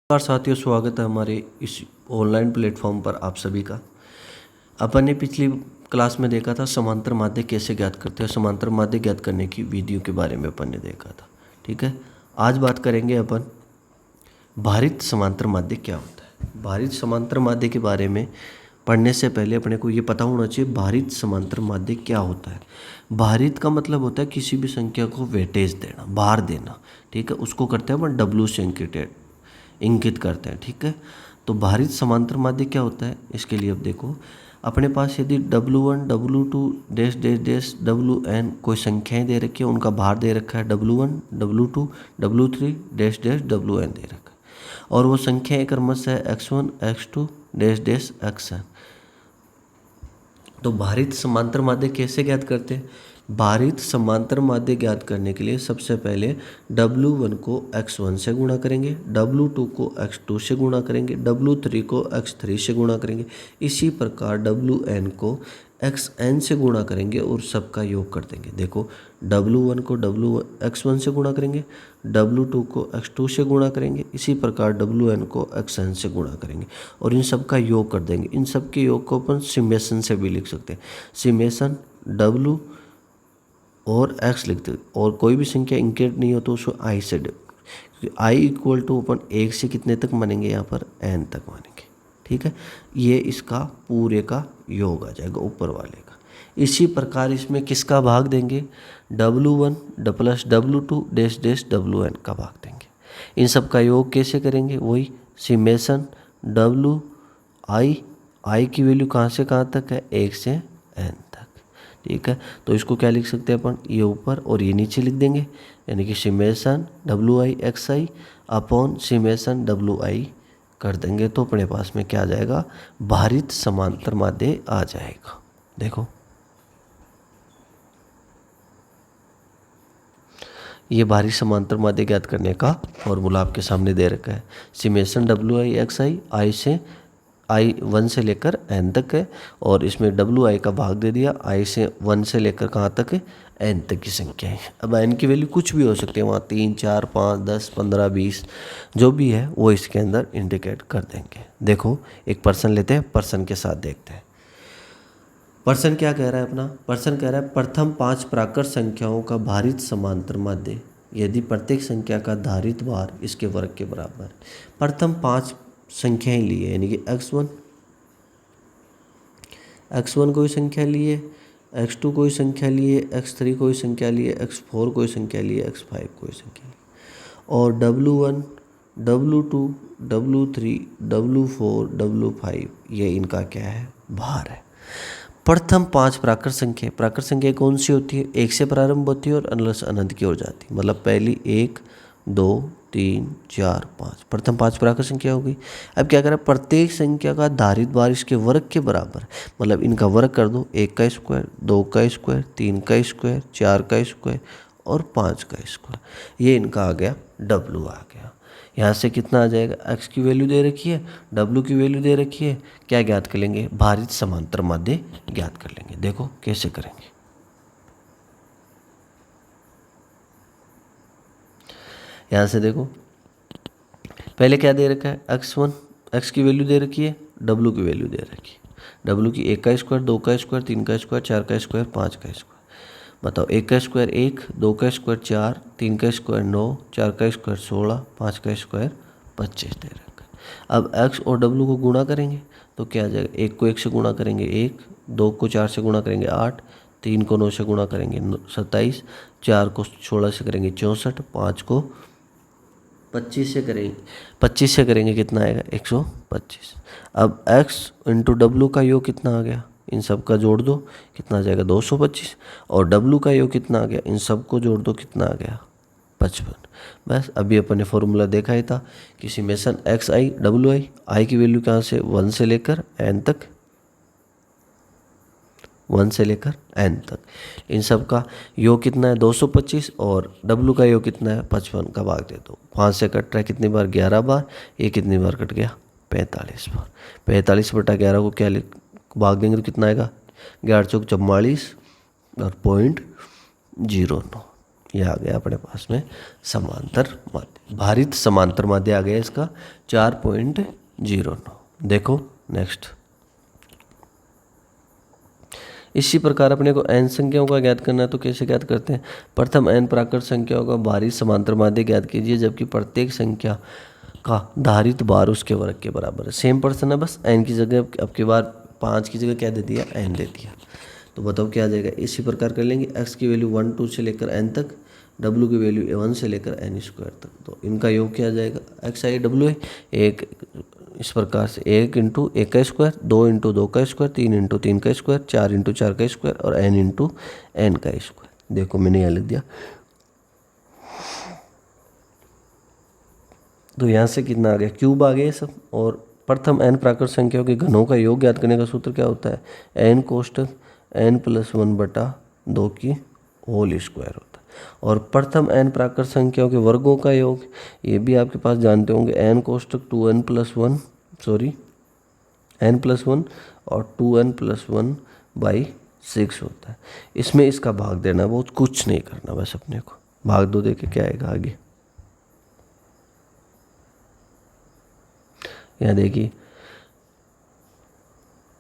नमस्कार साथियों, स्वागत है हमारे इस ऑनलाइन प्लेटफॉर्म पर आप सभी का। अपन ने पिछली क्लास में देखा था समांतर माध्य कैसे ज्ञात करते हैं। समांतर माध्य ज्ञात करने की विधियों के बारे में अपन ने देखा था। ठीक है, आज बात करेंगे अपन भारित समांतर माध्य क्या होता है। भारित समांतर माध्य के बारे में पढ़ने से पहले अपने को ये पता होना चाहिए भारित समांतर माध्य क्या होता है। भारित का मतलब होता है किसी भी संख्या को वेटेज देना, भार देना। ठीक है, उसको करते हैं अपन डब्ल्यू से इंगित करते हैं। ठीक है, तो भारित समांतर माध्य क्या होता है इसके लिए अब देखो, अपने पास यदि W1 W2 dash dash dash WN कोई संख्याएं दे रखी है, उनका भार दे रखा है W1 W2 W3 dash dash WN दे रखा है, और वो संख्याएं क्रमशः x1 x2 dash dash xn। तो भारित समांतर माध्य कैसे ज्ञात करते हैं। भारित समांतर माध्य ज्ञात करने के लिए सबसे पहले W1 को x1 से गुणा करेंगे, W2 को x2 से गुणा करेंगे, W3 को x3 से गुणा करेंगे। इसी प्रकार WN को xn से गुणा करेंगे और सबका योग कर देंगे। देखो, W1 को x1 से गुणा करेंगे, W2 को x2 से गुणा करेंगे, इसी प्रकार WN को xn से गुणा करेंगे और इन सब का योग कर देंगे। इन सब के योग को अपन सिमेशन से भी लिख सकते हैं। सिमेशन W और x लिखते हैं, और कोई भी संख्या इंक्रीमेंट नहीं हो तो उसको i से i इक्वल टू अपन 1 से कितने तक मानेंगे, यहाँ पर n तक मानेंगे। ठीक है, ये इसका पूरे का योग आ जाएगा ऊपर वाले का। इसी प्रकार इसमें किसका भाग देंगे, W1 plus W2 dash dash WN का भाग देंगे। इन सब का योग कैसे करेंगे, वही सिमेशन W i की वैल्यू कहाँ से कहाँ तक है, 1 से n तक। ठीक है, तो इसको क्या लिख सकते हैं अपन, ये ऊपर और ये नीचे लिख देंगे, यानी कि सिमेशन WI xi अपॉन सिमेशन WI कर देंगे तो अपने पास में क्या आ जाएगा, भारित समांतर माध्य आ जाएगा। देखो, ये भारित समांतर माध्य ज्ञात करने का फॉर्मूला आपके सामने दे रखा है। सिमेशन WI xi i से i1 से लेकर n तक है, और इसमें WI का भाग दे दिया, i से 1 से लेकर कहाँ तक है, n तक की संख्या है। अब n की वैल्यू कुछ भी हो सकती है, वहाँ 3 4 5 10 15 20 जो भी है वो इसके अंदर इंडिकेट कर देंगे। देखो, एक पर्सन लेते हैं, पर्सन के साथ देखते हैं। पर्सन क्या कह रहा है अपना, पर्सन कह रहा है प्रथम 5 प्राकृत संख्याओं का भारित समांतर माध्य यदि प्रत्येक संख्या का धारित भार इसके वर्ग के बराबर है। प्रथम 5 संख्याएं ली है, यानी कि x1 कोई संख्या लिए, x2 कोई संख्या लिए, x3 कोई संख्या लिए, x4 कोई संख्या लिए, x5 कोई संख्या लिए, और W1 W2 W3 W4 W5 ये इनका क्या है, भार है। प्रथम 5 प्राकृत संख्या कौन सी होती है, 1 से प्रारंभ होती है और अनंत की ओर जाती है। मतलब पहली 1 2 3 4 5 प्रथम 5 प्राकृत संख्या हो गई। अब क्या करें, प्रत्येक संख्या का धारित भार इसके वर्ग के बराबर, मतलब इनका वर्ग कर दो, 1 का स्क्वायर 2 का स्क्वायर 3 का स्क्वायर 4 का स्क्वायर और 5 का स्क्वायर। ये इनका आ गया W आ गया। यहाँ से कितना आ जाएगा, x की वैल्यू दे रखी है, W की वैल्यू दे रखी है, क्या ज्ञात कर लेंगे, भारित समांतर माध्य ज्ञात कर लेंगे। देखो कैसे करेंगे। यहाँ से देखो, पहले क्या दे रखा है, x1 x की वैल्यू दे रखी है, W की वैल्यू दे रखी है। W की 1 का स्क्वायर 2 का स्क्वायर 3 का स्क्वायर 4 का स्क्वायर 5 का स्क्वायर। बताओ, 1 का स्क्वायर 1 2 का स्क्वायर 4 3 का स्क्वायर 9 4 का स्क्वायर 16 5 का स्क्वायर 25 दे रखा है। अब x और W को गुणा करेंगे तो क्या आ जाएगा, 1 को 1 से गुणा करेंगे 1, 2 को 4 से गुणा करेंगे 8, 3 को 9 से गुणा करेंगे 27, 4 को 16 से करेंगे 64, 5 को 25 से करेंगे कितना आएगा, 125। अब x इंटू W का योग कितना आ गया, इन सब का जोड़ दो कितना आ जाएगा, 225, और W का योग कितना आ गया, इन सब को जोड़ दो कितना आ गया, 55। बस अभी अपन ने फॉर्मूला देखा ही था कि सिमेशन xi WI, i की वैल्यू कहाँ से 1 से लेकर n तक, 1 से लेकर n तक, इन सब का योग कितना है 225, और W का योग कितना है 55 का भाग दे दो। 5 से कट रहा है कितनी बार, 11 बार। ये कितनी बार कट गया, 45 बार। 45/11 को क्या भाग देंगे तो कितना आएगा, 11 चौक 44 और 0.09। ये आ गया अपने पास में समांतर माध्य, भारित समांतर माध्य आ गया इसका 4.09। देखो नेक्स्ट, इसी प्रकार अपने को n संख्याओं का ज्ञात करना है तो कैसे ज्ञात करते हैं। प्रथम n प्राकृत संख्याओं का भारित समांतर माध्य ज्ञात कीजिए, जबकि प्रत्येक संख्या का धारित भार उसके वर्ग के बराबर है। सेम पर्सन है, बस n की जगह अब की बार 5 की जगह क्या दे दिया, n दे दिया। तो बताओ क्या आ जाएगा। इसी प्रकार कर लेंगे, x की वैल्यू 1 2 से लेकर n तक, w की वैल्यू 1 से लेकर n स्क्वायर तक। तो इनका योग क्या आ जाएगा, x आई w है एक, इस प्रकार से 1 इंटू 1 का स्क्वायर, 2 इंटू 2 का स्क्वायर, 3 इंटू 3 का स्क्वायर, 4 इंटू 4 का स्क्वायर और n इंटू n का स्क्वायर। देखो मैंने यहाँ लिख दिया। तो यहाँ से कितना आ गया, क्यूब आ गया ये सब। और प्रथम n प्राकृत संख्याओं के घनों का योग ज्ञात करने का सूत्र क्या होता है, n कोष्टक n+1/2 की होल स्क्वायर होता है। और प्रथम n प्राकृत संख्याओं के वर्गों का योग, ये भी आपके पास जानते होंगे, n कोष्टक n+1 और 2n+1/6 होता है। इसमें इसका भाग देना, बहुत कुछ नहीं करना, बस अपने को भाग दो देके क्या आएगा आगे। यहाँ देखिए,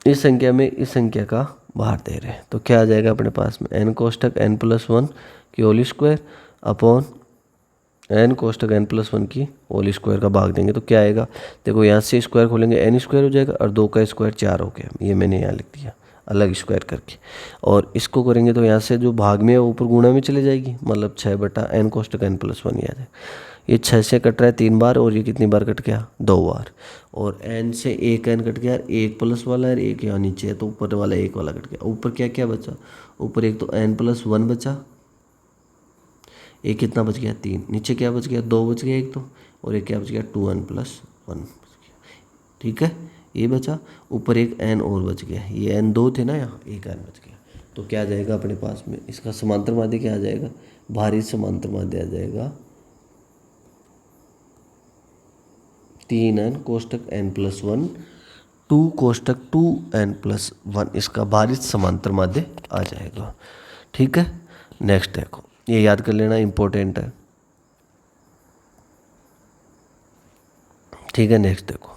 इस संख्या में इस संख्या का भार दे रहे हैं तो क्या आ जाएगा अपने पास में, n कोष्टक n+1 की होल स्क्वायर अपॉन n कोष्टक n+1 की होल स्क्वायर का भाग देंगे तो क्या आएगा। देखो यहाँ से स्क्वायर खोलेंगे n स्क्वायर हो जाएगा और 2 का स्क्वायर 4 हो गया, ये मैंने यहाँ लिख दिया अलग स्क्वायर करके। और इसको करेंगे तो यहाँ से जो भाग में है ऊपर गुणा में चले जाएगी, मतलब 6/n कोष्टक n+1 ही आ जाएगा। ये 6 से कट रहा है 3 बार और ये कितनी बार कट गया, 2 बार। और n से एक n कट गया, एक प्लस वाला है, एक यहाँ नीचे है तो ऊपर वाला एक वाला कट गया। ऊपर क्या क्या बचा, ऊपर एक तो n+1 बचा, एक कितना बच गया 3, नीचे क्या बच गया 2 बच गया एक तो, और एक क्या बच गया 2n+1 बच गया। ठीक है, ये बचा, ऊपर एक n और बच गया, ये n 2 थे ना, यहाँ एक n बच गया। तो क्या आ जाएगा अपने पास में, इसका समांतर माध्य क्या आ जाएगा, भारित समांतर माध्य आ जाएगा 3n कोष्टक n+1 2 कोष्टक 2n+1, इसका भारित समांतर माध्य आ जाएगा। ठीक है, नेक्स्ट देखो, ये याद कर लेना, इंपॉर्टेंट है। ठीक है, नेक्स्ट देखो,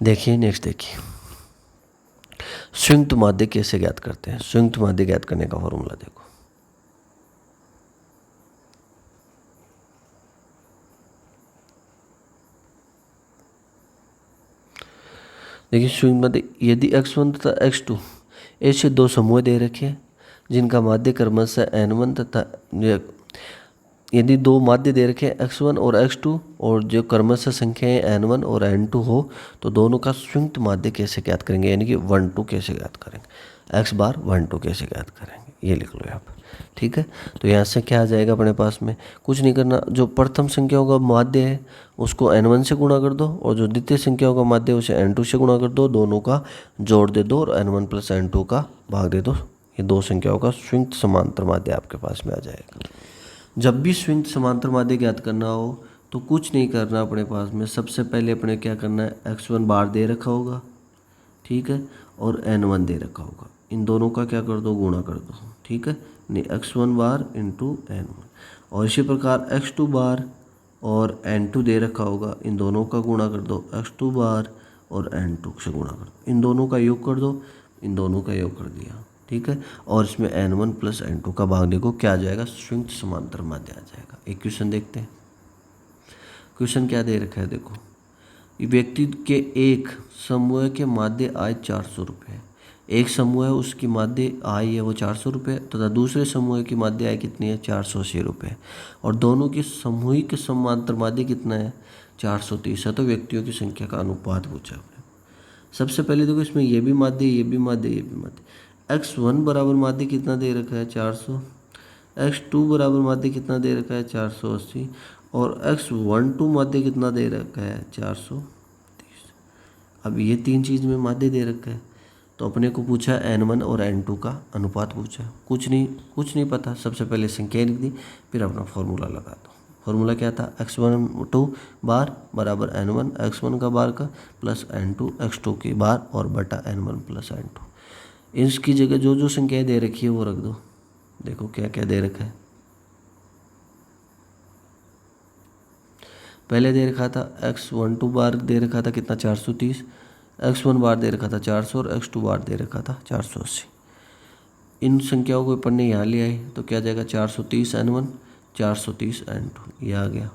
देखिए नेक्स्ट देखिए, संयुक्त माध्य कैसे ज्ञात करते हैं। संयुक्त माध्य ज्ञात करने का फॉर्मूला देखो, देखिए संयुक्त माध्य, यदि x1 तथा x2 ऐसे दो समूह दे रखे हैं जिनका माध्य क्रमशः n1 तथा, यदि दो माध्य दे रखे हैं x1 और x2 और जो क्रमशः संख्याएं n1 और n2 हो, तो दोनों का संयुक्त माध्य कैसे ज्ञात करेंगे, यानी कि 1 2 कैसे ज्ञात करेंगे, x बार 1 2 कैसे ज्ञात करेंगे, ये लिख लो आप। ठीक है, तो यहाँ से क्या आ जाएगा अपने पास में, कुछ नहीं करना, जो प्रथम संख्याओं का माध्य है उसको n1 से गुणा कर दो और जो द्वितीय संख्याओं का माध्य है उसे n2 से गुणा कर दो, दोनों का जोड़ दे दो और n1 + n2 का भाग दे दो। ये दो संख्याओं का संयुक्त समांतर माध्य आपके पास में आ जाएगा। जब भी संयुक्त समांतर माध्य ज्ञात करना हो तो कुछ नहीं करना अपने पास में, सबसे पहले अपने क्या करना है, x1 बार दे रखा होगा, ठीक है, और n1 दे रखा होगा, इन दोनों का क्या कर दो, गुणा कर दो। ठीक है, नहीं x1 बार इंटू n1, और इसी प्रकार x2 बार और n2 दे रखा होगा, इन दोनों का गुणा कर दो, x2 बार और n2 से गुणा कर दो, इन दोनों का योग कर दो, इन दोनों का योग कर दिया। ठीक है, और इसमें n1 + n2 का भाग देखो क्या आ जाएगा, संयुक्त समांतर माध्य आ जाएगा। एक क्वेश्चन देखते हैं, क्वेश्चन क्या दे रखा है देखो, व्यक्ति के एक समूह के माध्य आय 400 रुपये, एक समूह है उसकी माध्य आय है वो 400 रुपये तथा दूसरे समूह की माध्य आय कितनी है, 480 रुपये, और दोनों की सामूहिक समांतर माध्य कितना है, 430 है। तो व्यक्तियों की संख्या का अनुपात पूछा आपने। सबसे पहले देखो इसमें ये भी माध्य, ये भी माध्य, ये भी माध्य। x1 बराबर माध्य कितना दे रखा है, 400, x2 बराबर माध्य कितना दे रखा है, 480, और x12 माध्य कितना दे रखा है, 430। अब ये तीन चीज़ में माध्य दे रखा है तो अपने को पूछा n1 और n2 का अनुपात पूछा, कुछ नहीं पता। सबसे पहले संख्या लिख दी, फिर अपना फॉर्मूला लगा दो। फॉर्मूला क्या था, x1 बार बराबर n1 x1 का बार का प्लस n2 x2 की बार और बटा n1 प्लस n2। इसकी जगह जो जो संख्याएं दे रखी है वो रख दो। देखो क्या क्या दे रखा है। पहले दे रखा था x12 बार दे रखा था कितना 430, x1 बार दे रखा था 400 और x2 बार दे रखा था 480। इन संख्याओं को पढ़ने यहाँ ले आए तो क्या जाएगा 430 n1 430 n2 ये आ गया।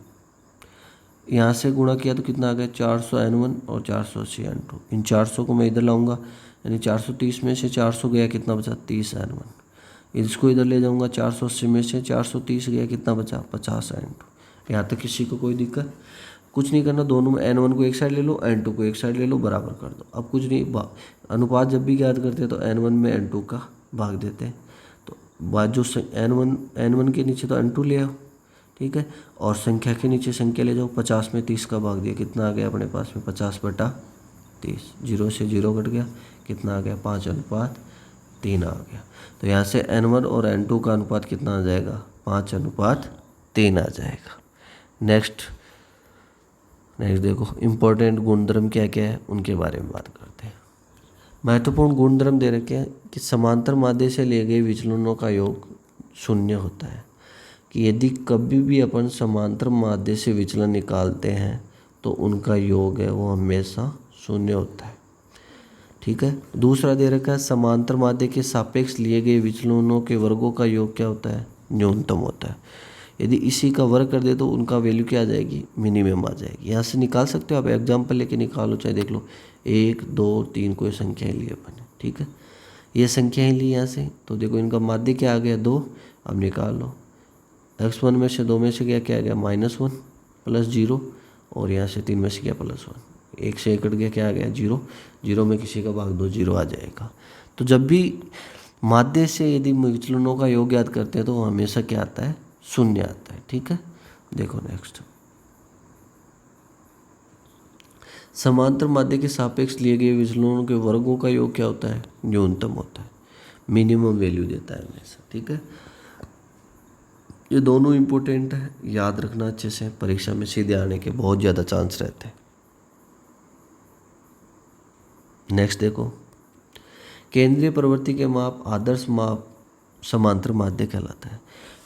यहाँ से गुणा किया तो कितना आ गया 400 n1 और 480 n2। इन 400 को मैं इधर लाऊंगा, यानी 430 में से 400 गया कितना बचा 30 n1। इसको इधर ले जाऊंगा 480 में से 430 गया कितना बचा 50 n2। यहाँ तक किसी को कोई दिक्कत, कुछ नहीं करना, दोनों में n1 को एक साइड ले लो n2 को एक साइड ले लो बराबर कर दो। अब कुछ नहीं, अनुपात जब भी ज्ञात करते हैं तो n1 में n2 का भाग देते हैं। तो बात जो n1 के नीचे तो n2 ले आओ, ठीक है, और संख्या के नीचे संख्या ले जाओ। 50 में 30 का भाग दिया, कितना आ गया अपने पास में 50/30। 0 से 0 कट गया, कितना आ गया 5:3 आ गया। तो यहाँ से n1 और n2 का अनुपात कितना आ जाएगा 5:3 आ जाएगा। नेक्स्ट देखो इम्पोर्टेंट गुणधर्म क्या क्या है उनके बारे में बात करते हैं। महत्वपूर्ण गुणधर्म दे रखे हैं कि समांतर माध्य से लिए गए विचलनों का योग 0 होता है, कि यदि कभी भी अपन समांतर माध्य से विचलन निकालते हैं तो उनका योग है वो हमेशा 0 होता है, ठीक है। दूसरा दे रखा है समांतर माध्य के सापेक्ष लिए गए विचलनों के वर्गों का योग क्या होता है न्यूनतम होता है। यदि इसी का वर्ग कर दे तो उनका वैल्यू क्या आ जाएगी मिनिमम आ जाएगी। यहाँ से निकाल सकते हो आप, एग्जाम्पल लेके निकालो, चाहे देख लो 1 2 3 कोई संख्याएं ली अपन ने, ठीक है, ये संख्याएं ली यहाँ से। तो देखो इनका माध्य क्या आ गया 2, अब निकाल लो x1 में से 2 में से क्या आ गया -1 प्लस 0 और यहाँ से 3 में से क्या +1, 1 से 1 कट गया क्या आ गया 0, 0 में किसी का भाग दो 0 आ जाएगा। तो जब भी माध्य से यदि विचलनों का योग याद करते हैं तो हमेशा क्या आता है 0 आता है, ठीक है। देखो नेक्स्ट, समांतर माध्य के सापेक्ष लिए गए विचलनों के वर्गों का योग क्या होता है न्यूनतम होता है, मिनिमम वैल्यू देता है हमेशा, ठीक है। ये दोनों इंपॉर्टेंट है, याद रखना अच्छे से, परीक्षा में सीधे आने के बहुत ज़्यादा चांस रहते हैं। नेक्स्ट देखो, केंद्रीय प्रवृत्ति के माप आदर्श माप समांतर माध्य कहलाता है,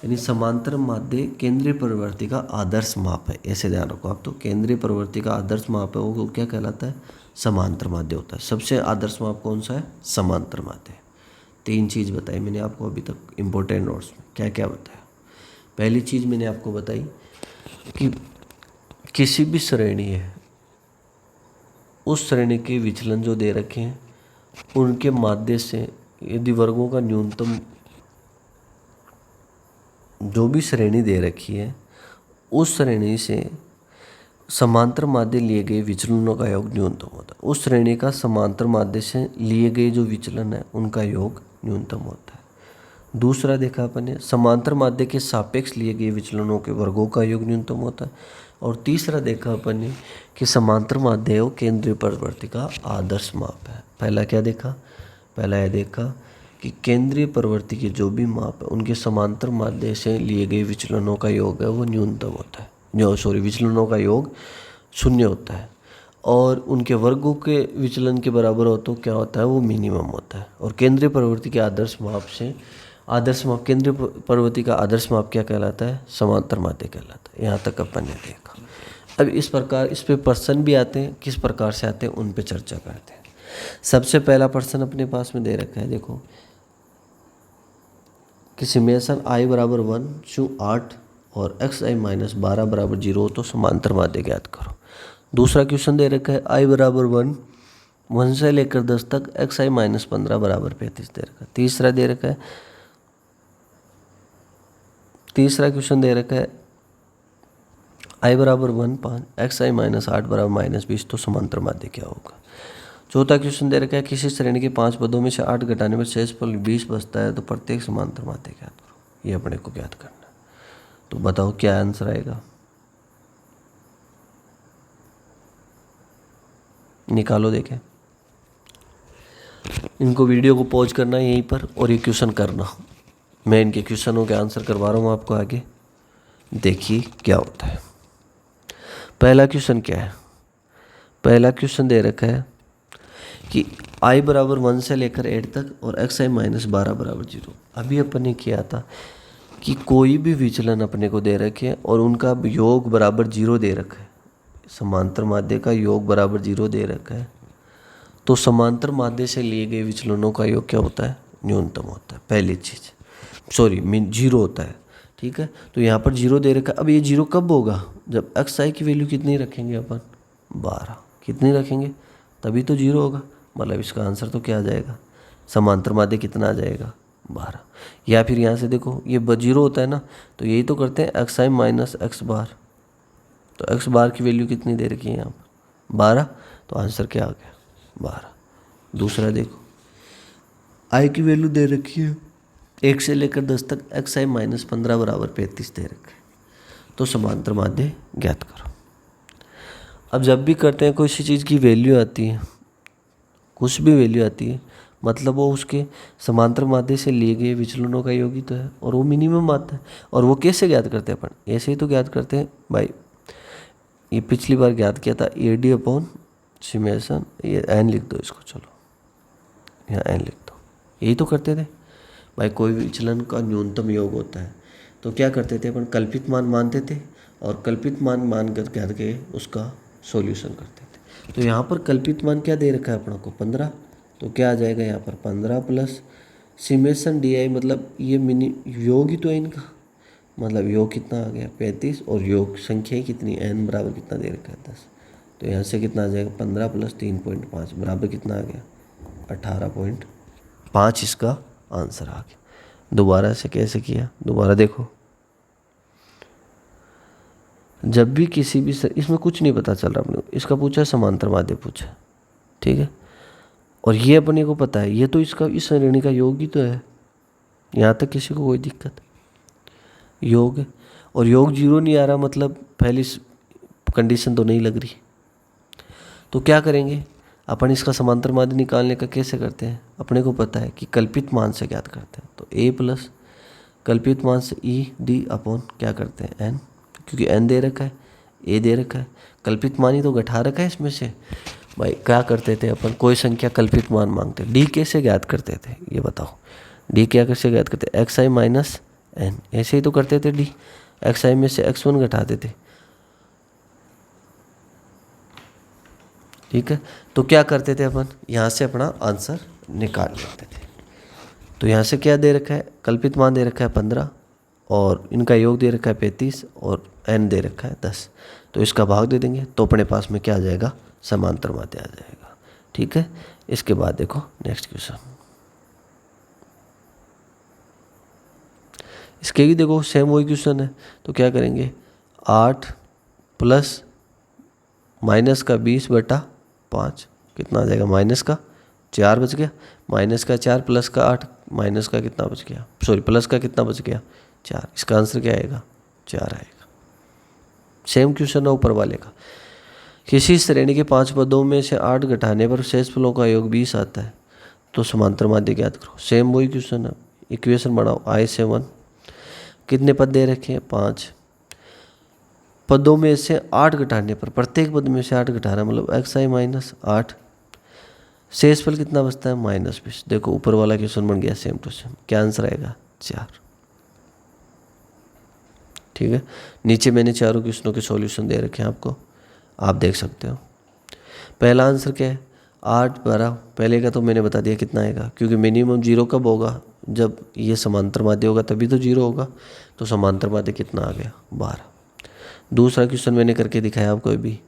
यानी समांतर माध्य केंद्रीय प्रवृत्ति का आदर्श माप है, ऐसे ध्यान रखो आप। तो केंद्रीय प्रवृत्ति का आदर्श माप है वो क्या कहलाता है समांतर माध्य होता है। सबसे आदर्श माप कौन सा है समांतर माध्य। 3 चीज़ बताई मैंने आपको अभी तक इम्पोर्टेंट नोट्स में, क्या क्या बताया। पहली चीज़ मैंने आपको बताई कि किसी भी श्रेणी है उस श्रेणी के विचलन जो दे रखे हैं उनके माध्य से यदि वर्गों का न्यूनतम, जो भी श्रेणी दे रखी है उस श्रेणी से समांतर माध्य लिए गए विचलनों का योग न्यूनतम होता है। उस श्रेणी का समांतर माध्य से लिए गए जो विचलन है उनका योग न्यूनतम होता है। दूसरा देखा अपन ने समांतर माध्य के सापेक्ष लिए गए विचलनों के वर्गों का योग न्यूनतम होता है। और तीसरा देखा अपन ने कि समांतर माध्य केंद्रीय प्रवृत्ति का आदर्श माप है। पहला क्या देखा, पहला यह देखा कि केंद्रीय प्रवृत्ति के जो भी माप है उनके समांतर माध्य से लिए गए विचलनों का योग है वो न्यूनतम होता है, विचलनों का योग 0 होता है, और उनके वर्गों के विचलन के बराबर हो तो क्या होता है वो मिनिमम होता है। और केंद्रीय प्रवृत्ति के आदर्श माप से केंद्रीय प्रवृत्ति का आदर्श माप क्या कहलाता है समांतर माध्य कहलाता है। यहाँ तक अपन ने देखा। अब इस पे प्रश्न भी आते हैं, किस प्रकार से आते हैं उन पे चर्चा करते हैं। सबसे पहला प्रश्न अपने पास में दे रखा है, देखो कि समेशन i बराबर 1 टू 8 और xi माइनस 12 बराबर 0 तो समांतर माध्य ज्ञात करो। दूसरा क्वेश्चन दे रखा है i बराबर 1 से लेकर 10 तक xi माइनस 15 बराबर 35 दे रखा है। तीसरा क्वेश्चन दे रखा है i बराबर 1 5 xi माइनस 8 बराबर -20 तो समांतर माध्य क्या होगा। चौथा क्वेश्चन दे रखा है किसी श्रेणी के 5 पदों में से 8 घटाने में शेष फल 20 बचता है तो प्रत्येक समांतर माध्य ज्ञात करो। ये अपने को ज्ञात करना है, तो बताओ क्या आंसर आएगा, निकालो देखें। इनको वीडियो को पॉज करना है यहीं पर और ये क्वेश्चन करना। मैं इनके क्वेश्चनों के आंसर करवा रहा हूँ आपको आगे, देखिए क्या होता है। पहला क्वेश्चन क्या है, पहला क्वेश्चन दे रखा है कि i बराबर 1 से लेकर 8 तक और xi माइनस 12 बराबर 0। अभी अपन ने किया था कि कोई भी विचलन अपने को दे रखे हैं और उनका योग बराबर 0 दे रखा है, समांतर माध्य का योग बराबर 0 दे रखा है, तो समांतर माध्य से लिए गए विचलनों का योग क्या होता है, न्यूनतम होता है। पहली चीज़, सॉरी मीन 0 होता है, ठीक है। तो यहाँ पर 0 दे रखा है। अब ये 0 कब होगा, जब xi की वैल्यू कितनी रखेंगे अपन, 12 कितनी रखेंगे तभी तो 0 होगा। मतलब इसका आंसर तो क्या आ जाएगा, समांतर माध्य कितना आ जाएगा, 12। या फिर यहाँ से देखो ये 0 होता है ना, तो यही तो करते हैं xi माइनस x बार, तो x बार की वैल्यू कितनी दे रखी है यहाँ पर, 12, तो आंसर क्या आ गया, 12। दूसरा देखो i की वैल्यू दे रखी है 1 से लेकर 10 तक, xi माइनस 15 बराबर 35 दे रखा है, तो समांतर माध्य ज्ञात करो। अब जब भी करते हैं कोई सी चीज़ की वैल्यू आती है, कुछ भी वैल्यू आती है, मतलब वो उसके समांतर माध्य से लिए गए विचलनों का योग ही तो है, और वो मिनिमम आता है। और वो कैसे ज्ञात करते हैं अपन, ऐसे ही तो ज्ञात करते हैं भाई। ये पिछली बार ज्ञात किया था AD अपॉन समेशन, ये n लिख दो इसको, चलो यहाँ n लिख दो, यही तो करते थे भाई। कोई विचलन का न्यूनतम योग होता है तो क्या करते थे अपन, कल्पित मान मानते थे और कल्पित मान मान कर करके उसका सॉल्यूशन करते थे। तो यहाँ पर कल्पित मान क्या दे रखा है अपना को, 15, तो क्या आ जाएगा यहाँ पर 15 प्लस समेशन di, मतलब ये मिनी योग ही तो है इनका, मतलब योग कितना आ गया 35, और योग संख्या कितनी n बराबर कितना दे रखा है 10, तो यहाँ से कितना आ जाएगा 15 प्लस 3.5 बराबर कितना आ गया 18.5, इसका आंसर आ गया। दोबारा से कैसे किया, दोबारा देखो, जब भी किसी भी इसमें कुछ नहीं पता चल रहा अपने को, इसका पूछा समांतर माध्य पूछा, ठीक है, और ये अपने को पता है, ये तो इसका इस श्रेणी का योग ही तो है, यहाँ तक किसी को कोई दिक्कत, योग है। और योग 0 नहीं आ रहा, मतलब पहली कंडीशन तो नहीं लग रही, तो क्या करेंगे अपन, इसका समांतर माध्य निकालने का कैसे करते हैं, अपने को पता है कि कल्पित मान से ज्ञात करते हैं, तो a प्लस कल्पित मान से ED अपॉन क्या करते हैं n, क्योंकि n दे रखा है, a दे रखा है, कल्पित मान ही तो घटा रखा है इसमें से। भाई क्या करते थे अपन, कोई संख्या कल्पित मान मांगते, d कैसे ज्ञात करते थे ये बताओ, d क्या कैसे ज्ञात करते, xi माइनस n, ऐसे ही तो करते थे, d xi में से x1 घटाते थे, ठीक है। तो क्या करते थे अपन, यहाँ से अपना आंसर निकाल लेते थे। तो यहाँ से क्या दे रखा है, कल्पित मान दे रखा है 15 और इनका योग दे रखा है 35 और n दे रखा है 10, तो इसका भाग दे देंगे तो अपने पास में क्या आ जाएगा, समांतर माध्य आ जाएगा, ठीक है। इसके बाद देखो नेक्स्ट क्वेश्चन, इसके भी देखो सेम वही क्वेश्चन है, तो क्या करेंगे 8 प्लस माइनस का 20/5 कितना आ जाएगा, माइनस का 4 बच गया, माइनस का 4 प्लस का 8, माइनस का कितना बच गया, सॉरी प्लस का कितना बच गया 4, इसका आंसर क्या आएगा 4 आएगा। सेम क्वेश्चन है ऊपर वाले का, किसी श्रेणी के 5 पदों में से 8 घटाने पर शेष फलों का योग 20 आता है, तो समांतर माध्य ज्ञात करो। सेम वही क्वेश्चन है, इक्वेशन बनाओ i से 1, कितने पद दे रखे हैं 5, पदों में से 8 घटाने पर, प्रत्येक पद में से 8 घटाना मतलब xi माइनस 8, शेष फल कितना बचता है -20। देखो ऊपर वाला क्वेश्चन बन गया सेम टू सेम, क्या आंसर आएगा 4, ठीक है। नीचे मैंने चारों क्वेश्चनों के सॉल्यूशन दे रखे हैं आपको, आप देख सकते हो। पहला आंसर क्या है 8/12, पहले का तो मैंने बता दिया कितना आएगा, क्योंकि मिनिमम 0 कब होगा, जब ये समांतर माध्य होगा तभी तो 0 होगा, तो समांतर माध्य कितना आ गया 12। दूसरा क्वेश्चन मैंने करके दिखाया आपको भी,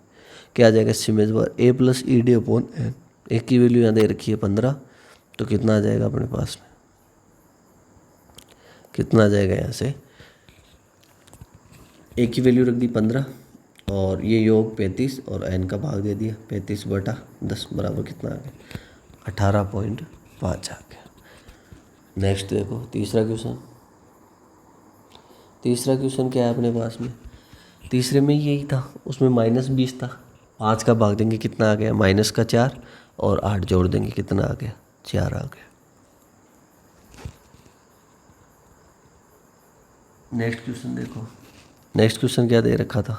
क्या आ जाएगा सिमेज बार a plus ED upon n, एक की वैल्यू यहाँ दे रखी है 15, तो कितना आ जाएगा अपने पास में, कितना आ जाएगा, यहाँ से a की वैल्यू रख दी 15 और ये योग 35 और n का भाग दे दिया 35/10 बराबर कितना आ गया 18.5 आ गया। नेक्स्ट देखो तीसरा क्वेश्चन, तीसरा क्वेश्चन क्या है अपने पास में, तीसरे में यही था, उसमें -20 था, 5 का भाग देंगे कितना आ गया -4 और 8 जोड़ देंगे कितना आ गया 4 आ गया। नेक्स्ट क्वेश्चन देखो। नेक्स्ट क्वेश्चन क्या दे रखा था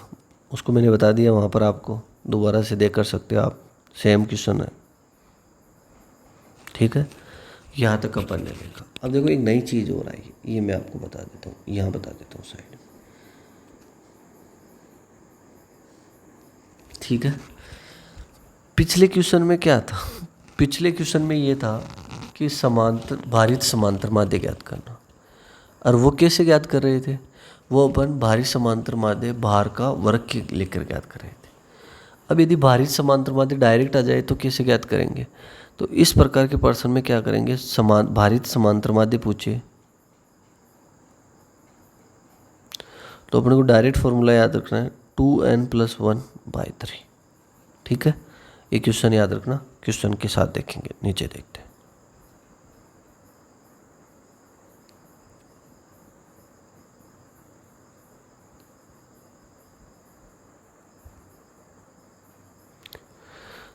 उसको मैंने बता दिया, वहाँ पर आपको दोबारा से देख कर सकते हो आप, सेम क्वेश्चन है, ठीक है। यहाँ तक अपन ने देखा। अब देखो एक नई चीज़ हो रहा है, ये मैं आपको बता देता हूँ, यहाँ बता देता हूँ साइड में, ठीक है। पिछले क्वेश्चन में क्या था, पिछले क्वेश्चन में ये था कि समांतर भारित समांतर माध्य ज्ञात करना, और वो कैसे ज्ञात कर रहे थे, वो अपन भारित समांतर माध्य भार का वर्ग के लेकर ज्ञात कर रहे थे। अब यदि भारित समांतर माध्य डायरेक्ट आ जाए तो कैसे ज्ञात करेंगे, तो इस प्रकार के प्रश्न में क्या करेंगे, भारित समांतर माध्य पूछे तो अपने को डायरेक्ट फॉर्मूला याद रखना है 2n+1/3, ठीक है। ये क्वेश्चन याद रखना, क्वेश्चन के साथ देखेंगे, नीचे देखते हैं।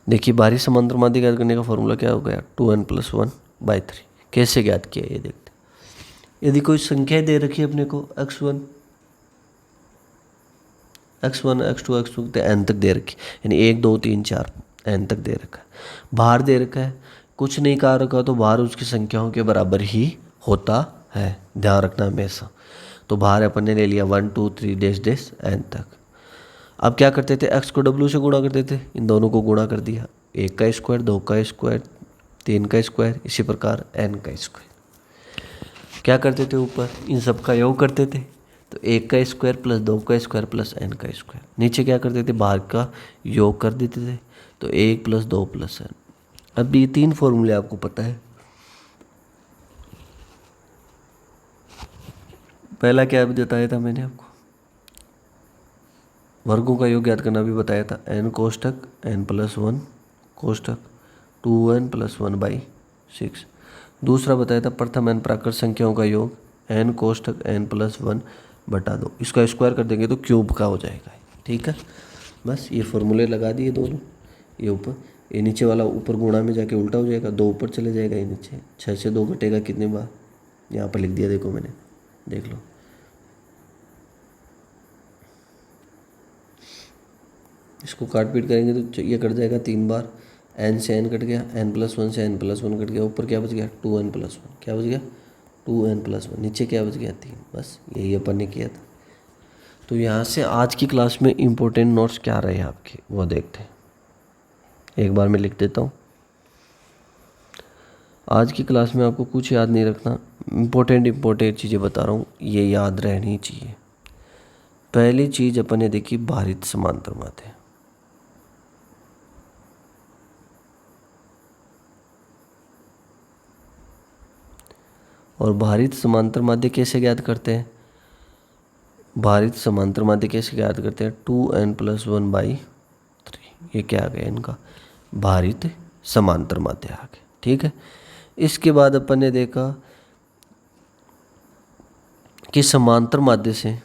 देखिए भारित समांतर माध्य ज्ञात करने का फॉर्मूला क्या हो गया, 2n+1/3। कैसे ज्ञात किया ये देखते हैं। यदि कोई संख्या दे रखी है अपने को x1 x2 x2 n तक दे रखी, यानी 1 2 3 4 n तक दे रखा है, भार दे रखा है, कुछ नहीं कहा रखा तो भार उसकी संख्याओं के बराबर ही होता है, ध्यान रखना हमेशा। तो भार अपन ने ले लिया 1 2 3 डैश डैश n तक। अब क्या करते थे, x को w से गुणा करते थे, इन दोनों को गुणा कर दिया, 1 का स्क्वायर 2 का स्क्वायर 3 का स्क्वायर, इसी प्रकार n का स्क्वायर। क्या करते थे, ऊपर इन सब का योग करते थे, तो 1 का स्क्वायर प्लस 2 का स्क्वायर प्लस n का स्क्वायर। नीचे क्या करते थे, भाग का योग कर देते थे, तो 1 + 2 + n। अब ये 3 फॉर्मूले आपको पता है। पहला क्या बताया था मैंने आपको, वर्गों का योग ज्ञात करना भी बताया था, n कोष्ठक n+1 कोष्ठक 2n+1/6। दूसरा बताया था प्रथम n प्राकृत संख्याओं का योग n कोष्ठक n+1/2। इसका स्क्वायर कर देंगे तो क्यूब का हो जाएगा, ठीक है। बस ये फॉर्मूले लगा दिए दोनों, ये ऊपर, ये नीचे वाला ऊपर गुणा में जाके उल्टा हो जाएगा, 2 ऊपर चले जाएगा, ये नीचे 6 से 2 घटेगा कितने बार, यहाँ पर लिख दिया, देखो मैंने, देख लो। इसको काट पीट करेंगे तो ये कट जाएगा 3 बार, n से n कट गया, n+1 से n+1 कट गया, ऊपर क्या बच गया 2n+1, क्या बच गया 2n+1, नीचे क्या बच गया 3। बस यही अपन ने किया था। तो यहाँ से आज की क्लास में इम्पोर्टेंट नोट्स क्या रहे आपके वो देखते हैं, एक बार मैं लिख देता हूँ। आज की क्लास में आपको कुछ याद नहीं रखना, इम्पोर्टेंट चीज़ें बता रहा हूँ, ये याद रहनी चाहिए। पहली चीज़ अपन ने देखी भारित समांतर माध्य, और भारित समांतर माध्य कैसे ज्ञात करते हैं, भारित समांतर माध्य कैसे ज्ञात करते हैं, 2n+1/3। ये क्या आ गया इनका, भारित समांतर माध्य आ गया, ठीक है। इसके बाद अपन ने देखा कि समांतर माध्य से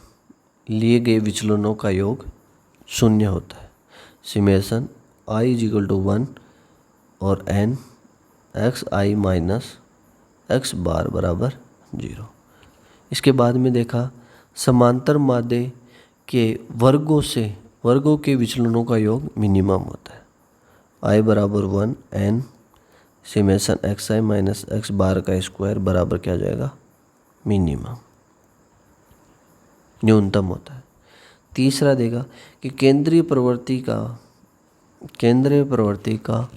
लिए गए विचलनों का योग 0 होता है, समेशन i = 1 और n xi - x बार बराबर 0। इसके बाद में देखा समांतर माध्य के वर्गों के विचलनों का योग मिनिमम होता है, i = 1 n summation xi - x बार का स्क्वायर बराबर क्या हो जाएगा, मिनिमम, न्यूनतम होता है। तीसरा देगा कि केंद्रीय प्रवृत्ति का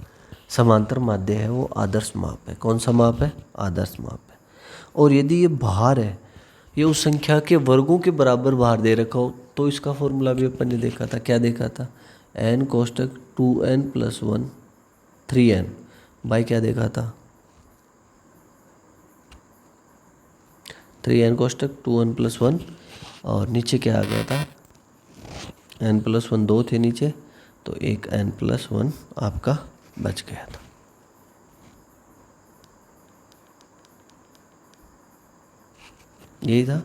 समांतर माध्य है वो आदर्श माप है। कौन सा माप है, आदर्श माप है। और यदि ये भार है, ये उस संख्या के वर्गों के बराबर भार दे रखा हो, तो इसका फॉर्मूला भी अपन ने देखा था, क्या देखा था, n कोष्ठक 2n+1 3n बाई क्या देखा था, 3n कोष्ठक 2n+1, और नीचे क्या आ गया था, n+1 2 थे नीचे, तो एक n+1 आपका बच गया था। यही था।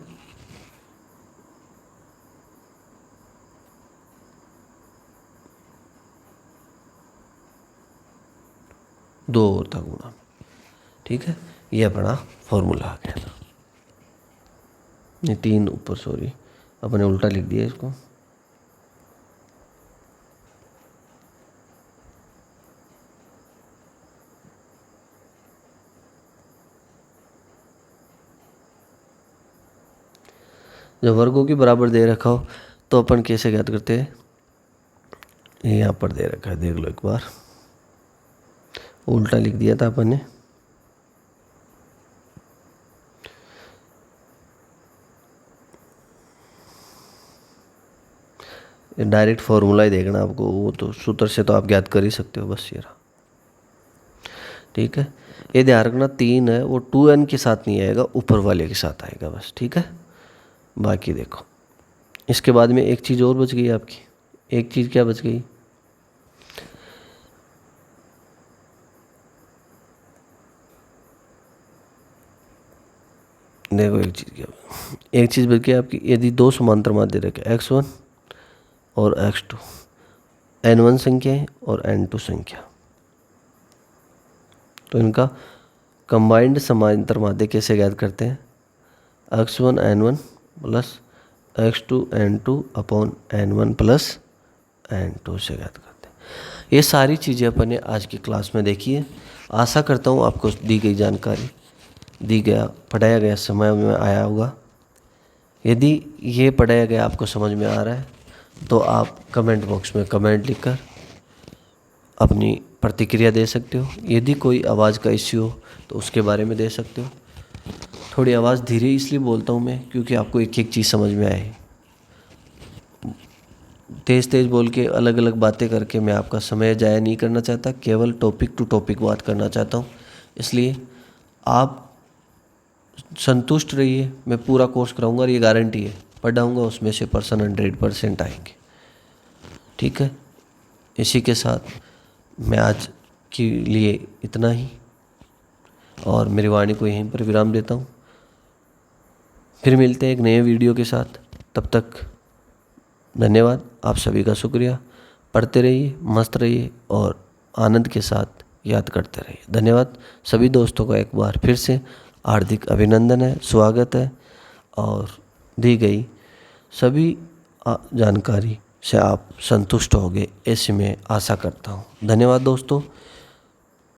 दो और था गुणा। ठीक है, ये अपना फॉर्मूला आ गया। ये 3 ऊपर, सॉरी अपने उल्टा लिख दिया इसको। जब वर्गों के बराबर दे रखा हो तो अपन कैसे ज्ञात करते हैं, यहाँ पर दे रखा है, देख लो एक बार, उल्टा लिख दिया था अपन ने। डायरेक्ट फॉर्मूला ही देखना आपको, वो तो सूत्र से तो आप ज्ञात कर ही सकते हो, बस ये रहा। ठीक है, ये ध्यान रखना 3 है वो 2n के साथ नहीं आएगा, ऊपर वाले के साथ आएगा बस। ठीक है, बाकी देखो इसके बाद में एक चीज़ और बच गई आपकी। एक चीज़ क्या बच गई, देखो एक चीज़ बच गई आपकी। यदि 2 समांतर माध्य रखे x1 और x2, n1 संख्या है और n2 संख्या, तो इनका कंबाइंड समांतर माध्य कैसे ज्ञात करते हैं, x1 n1 plus x2 n2 upon n1 plus n2 से ज्ञात करते हैं। ये सारी चीज़ें अपन ने आज की क्लास में देखी है। आशा करता हूँ आपको दी गई जानकारी, पढ़ाया गया समय में आया होगा। यदि ये पढ़ाया गया आपको समझ में आ रहा है तो आप कमेंट बॉक्स में कमेंट लिखकर अपनी प्रतिक्रिया दे सकते हो। यदि कोई आवाज़ का इश्यू हो तो उसके बारे में दे सकते हो। थोड़ी आवाज़ धीरे इसलिए बोलता हूँ मैं क्योंकि आपको एक एक चीज़ समझ में आए। तेज़ तेज़ बोल के अलग अलग बातें करके मैं आपका समय ज़ाया नहीं करना चाहता, केवल टॉपिक टू टॉपिक बात करना चाहता हूँ। इसलिए आप संतुष्ट रहिए, मैं पूरा कोर्स कराऊंगा और ये गारंटी है, पढ़ाऊंगा उसमें से पर्सन 100% आएंगे। ठीक है, इसी के साथ मैं आज के लिए इतना ही और मेरी वाणी को यहीं पर विराम देता हूँ। फिर मिलते हैं एक नए वीडियो के साथ, तब तक धन्यवाद, आप सभी का शुक्रिया। पढ़ते रहिए, मस्त रहिए और आनंद के साथ याद करते रहिए। धन्यवाद सभी दोस्तों का, एक बार फिर से हार्दिक अभिनंदन है, स्वागत है और दी गई सभी जानकारी से आप संतुष्ट होंगे, ऐसी मैं आशा करता हूँ। धन्यवाद दोस्तों।